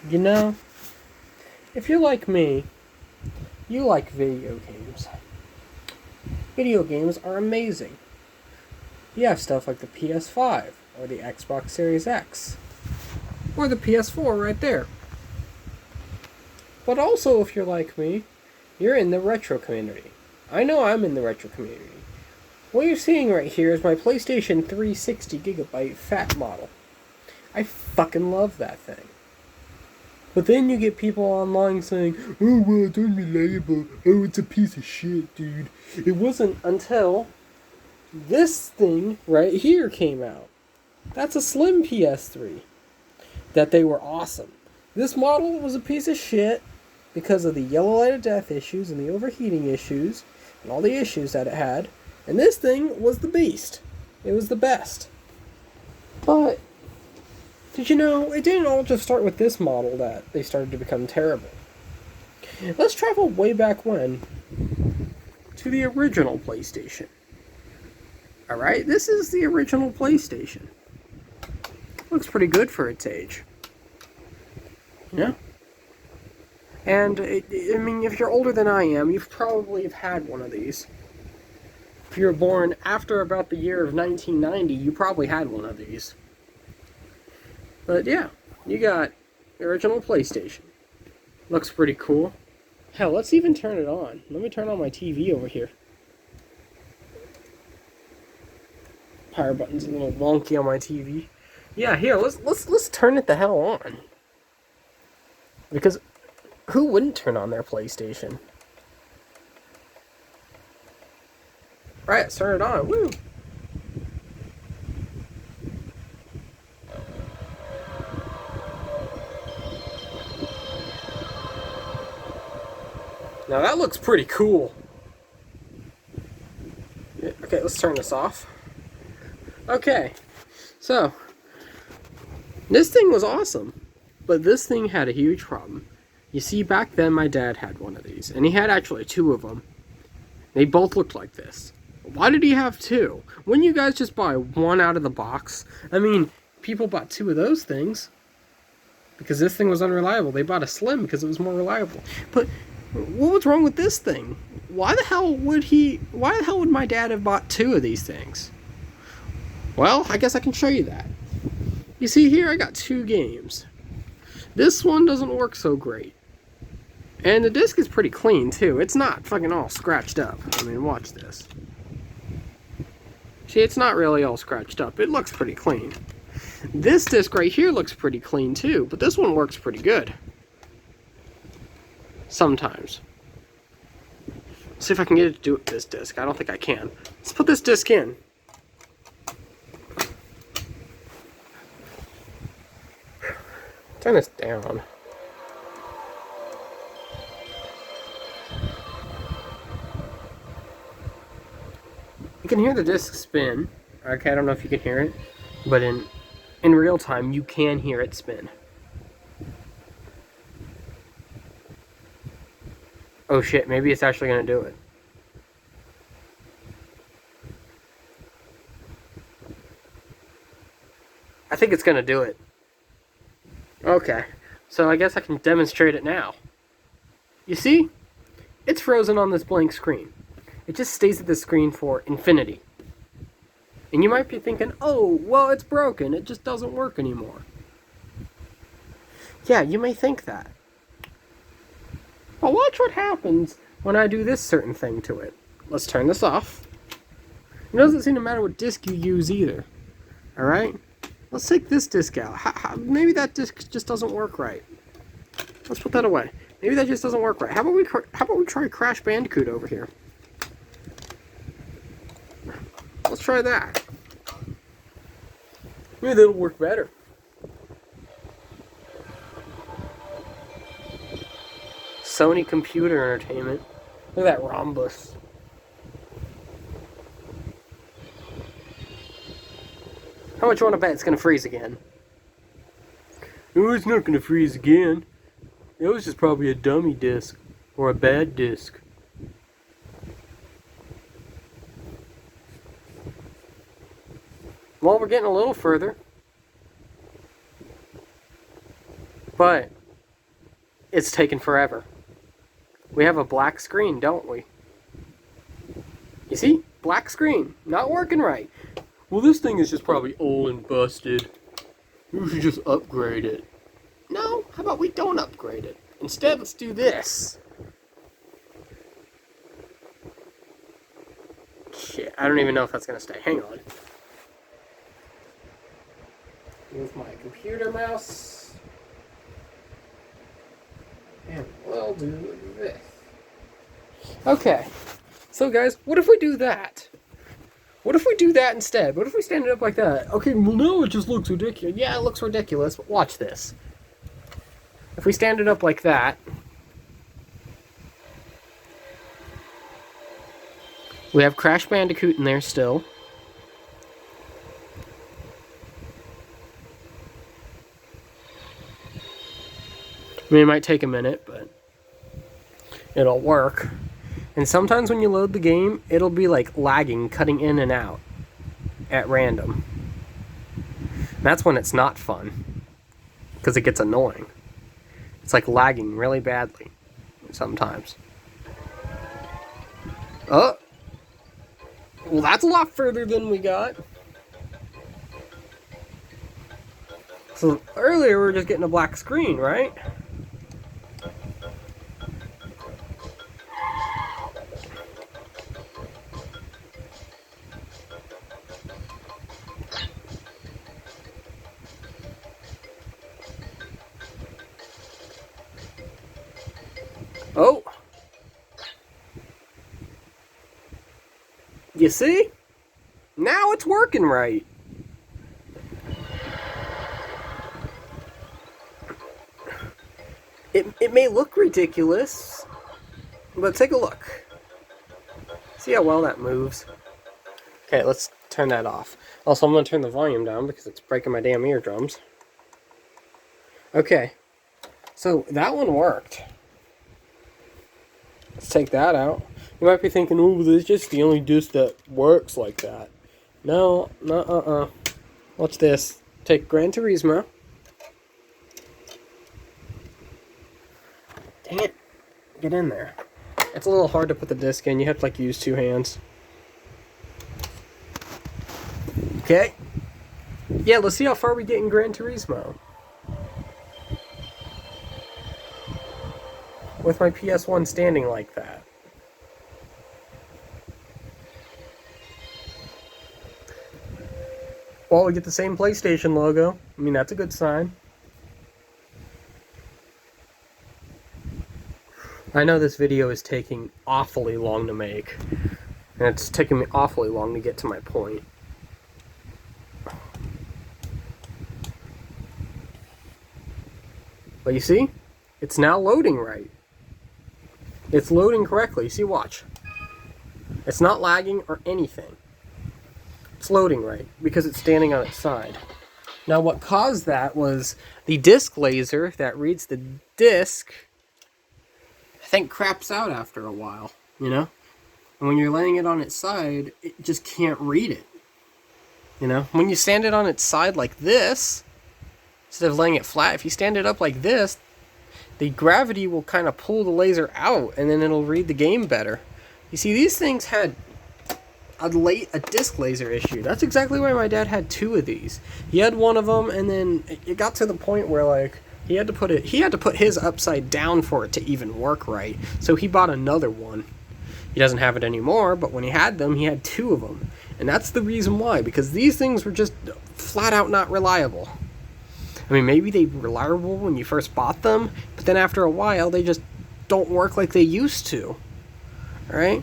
You know, if you're like me, you like video games. Video games are amazing. You have stuff like the PS5, or the Xbox Series X, or the PS4 right there. But also, if you're like me, you're in the retro community. I know I'm in the retro community. What you're seeing right here is my PlayStation 360 GB fat model. I fucking love that thing. But then you get people online saying, oh, well, it's unreliable. Oh, it's a piece of shit, dude. It wasn't until this thing right here came out. That's a slim PS3. That they were awesome. This model was a piece of shit because of the yellow light of death issues and the overheating issues and all the issues that it had. And this thing was the beast. It was the best. But did you know, it didn't all just start with this model that they started to become terrible. Let's travel way back when to the original PlayStation. Alright, this is the original PlayStation. Looks pretty good for its age. Yeah? And, I mean, if you're older than I am, you've probably had one of these. If you were born after about the year of 1990, you probably had one of these. But yeah, you got the original PlayStation. Looks pretty cool. Hell, let's even turn it on. Let me turn on my TV over here. Power button's a little wonky on my TV. Yeah, here, let's turn it the hell on. Because who wouldn't turn on their PlayStation? Right, let's turn it on. Woo! Now that looks pretty cool. Okay, let's turn this off. Okay, so this thing was awesome, but this thing had a huge problem. You see, back then my dad had one of these, and he had actually two of them. They both looked like this. Why did he have two? Wouldn't you guys just buy one out of the box? I mean, people bought two of those things because this thing was unreliable. They bought a Slim because it was more reliable. But what was wrong with this thing? Why the hell would my dad have bought two of these things? Well, I guess I can show you that. You see here, I got two games. This one doesn't work so great. And the disc is pretty clean, too. It's not fucking all scratched up. I mean, watch this. See, it's not really all scratched up. It looks pretty clean. This disc right here looks pretty clean, too. But this one works pretty good. Sometimes. See if I can get it to do it with this disc. I don't think I can. Let's put this disc in. Turn this down. You can hear the disc spin. Okay, I don't know if you can hear it, but in real time you can hear it spin. Oh shit, maybe it's actually gonna do it. I think it's gonna do it. Okay, so I guess I can demonstrate it now. You see? It's frozen on this blank screen. It just stays at the screen for infinity. And you might be thinking, oh, well, it's broken. It just doesn't work anymore. Yeah, you may think that. But watch what happens when I do this certain thing to it. Let's turn this off. It doesn't seem to matter what disc you use either. Alright? Let's take this disc out. Maybe that disc just doesn't work right. Let's put that away. Maybe that just doesn't work right. How about we try Crash Bandicoot over here? Let's try that. Maybe that'll work better. Sony Computer Entertainment. Look at that rhombus. How much you want to bet it's going to freeze again? No, it's not going to freeze again. It was just probably a dummy disc. Or a bad disc. Well, we're getting a little further. But It's taken forever. We have a black screen, don't we? You see? Black screen. Not working right. Well, this thing is just probably old and busted. You should just upgrade it. No, how about we don't upgrade it? Instead, let's do this. Shit, I don't even know if that's gonna stay. Hang on. With my computer mouse. And we'll do this. Okay. So guys, what if we do that? What if we do that instead? What if we stand it up like that? Okay, well no, it just looks ridiculous. Yeah, it looks ridiculous, but watch this. If we stand it up like that, we have Crash Bandicoot in there still. I mean, it might take a minute, but it'll work. And sometimes when you load the game, it'll be like lagging, cutting in and out at random. And that's when it's not fun, because it gets annoying. It's like lagging really badly sometimes. Oh! Well, that's a lot further than we got. So earlier we were just getting a black screen, right? Oh! You see? Now it's working right. It may look ridiculous, but take a look. See how well that moves? Okay, let's turn that off. Also, I'm going to turn the volume down because it's breaking my damn eardrums. Okay, so that one worked. Let's take that out. You might be thinking, oh, this is just the only disc that works like that. No, Watch this. Take Gran Turismo. Dang it. Get in there. It's a little hard to put the disc in. You have to like use two hands. Okay. Yeah, let's see how far we get in Gran Turismo. With my PS1 standing like that. Well, we get the same PlayStation logo. I mean, that's a good sign. I know this video is taking awfully long to make. And it's taking me awfully long to get to my point. But you see? It's now loading right. It's loading correctly. See, watch. It's not lagging or anything. It's loading right because it's standing on its side. Now what caused that was the disc laser that reads the disc, I think, craps out after a while, you know? And when you're laying it on its side, it just can't read it. You know? When you stand it on its side like this, instead of laying it flat, if you stand it up like this, the gravity will kind of pull the laser out and then it'll read the game better. You see, these things had a disc laser issue. That's exactly why my dad had two of these. He had one of them, and then it got to the point where like he had to put his upside down for it to even work right. So he bought another one. He doesn't have it anymore, but when he had them, he had two of them. And that's the reason why, because these things were just flat out not reliable. I mean, maybe they were reliable when you first bought them, but then after a while, they just don't work like they used to. Alright?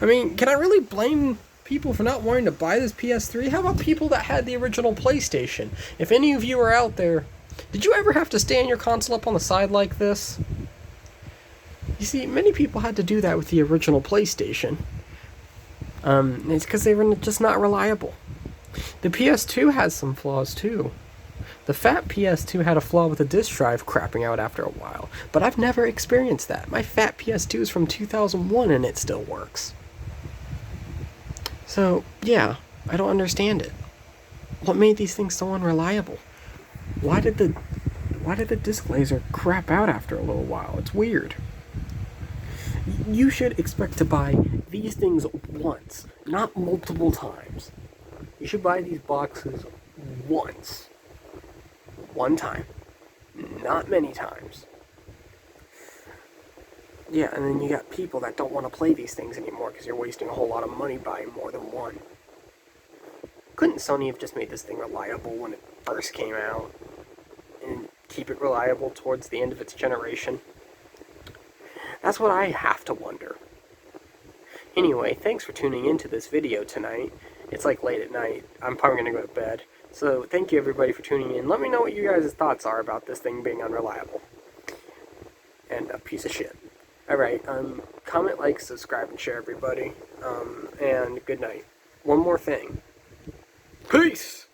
I mean, can I really blame people for not wanting to buy this PS3? How about people that had the original PlayStation? If any of you are out there, did you ever have to stand your console up on the side like this? You see, many people had to do that with the original PlayStation. It's because they were just not reliable. The PS2 has some flaws too. The fat PS2 had a flaw with the disk drive crapping out after a while, but I've never experienced that. My fat PS2 is from 2001 and it still works. So, yeah, I don't understand it. What made these things so unreliable? Why did Why did the disc laser crap out after a little while? It's weird. You should expect to buy these things once, not multiple times. You should buy these boxes once. One time. Not many times. Yeah, and then you got people that don't want to play these things anymore because you're wasting a whole lot of money buying more than one. Couldn't Sony have just made this thing reliable when it first came out? And keep it reliable towards the end of its generation? That's what I have to wonder. Anyway, thanks for tuning into this video tonight. It's like late at night. I'm probably going to go to bed. So thank you everybody for tuning in. Let me know what you guys' thoughts are about this thing being unreliable. And a piece of shit. Alright, comment, like, subscribe, and share everybody. And good night. One more thing. Peace!